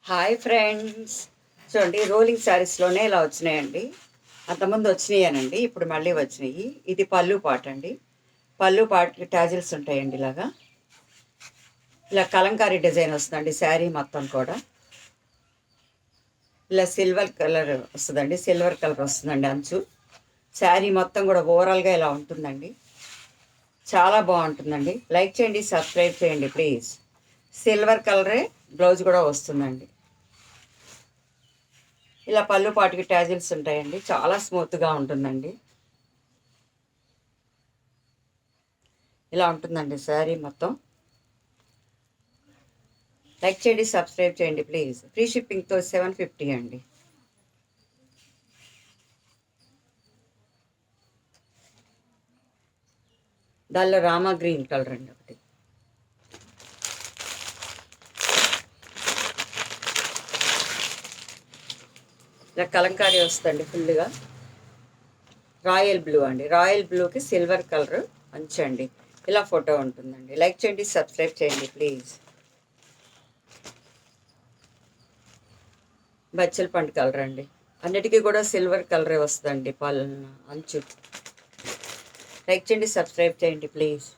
Hi friends. చూడండి, rolling శారీస్లోనే ఇలా వచ్చినాయండి. అంతకుముందు వచ్చినాయనండి, ఇప్పుడు మళ్ళీ వచ్చినాయి. ఇది పళ్ళు పాట అండి. పళ్ళు పాటకి టాజిల్స్ ఉంటాయండి. ఇలా కలంకారీ డిజైన్ వస్తుందండి. శారీ మొత్తం కూడా ఇలా సిల్వర్ కలర్ వస్తుందండి. సిల్వర్ కలర్ వస్తుందండి అంచు. శారీ మొత్తం కూడా ఓవరాల్గా ఇలా ఉంటుందండి. చాలా బాగుంటుందండి. లైక్ చేయండి, సబ్స్క్రైబ్ చేయండి ప్లీజ్. సిల్వర్ కలరే బ్లౌజ్ కూడా వస్తుందండి. ఇలా పళ్ళు పాటికి ట్యాజిల్స్ ఉంటాయండి. చాలా స్మూత్గా ఉంటుందండి. ఇలా ఉంటుందండి శారీ మొత్తం. లైక్ చేయండి, సబ్స్క్రైబ్ చేయండి ప్లీజ్. ఫ్రీ షిప్పింగ్తో 750 అండి. దానిలో రామా గ్రీన్ కలర్ అండి ఒకటి. ఇలా కలంకారీ వస్తుంది ఫుల్గా. రాయల్ బ్లూ అండి. రాయల్ బ్లూకి సిల్వర్ కలర్ మంచండి. ఇలా ఫోటో ఉంటుందండి. లైక్ చేయండి, సబ్స్క్రైబ్ చేయండి ప్లీజ్. బచ్చల పండు కలర్ అండి. అన్నిటికీ కూడా సిల్వర్ కలరే వస్తుందండి అంచు. లైక్ చేయండి, సబ్స్క్రైబ్ చేయండి ప్లీజ్.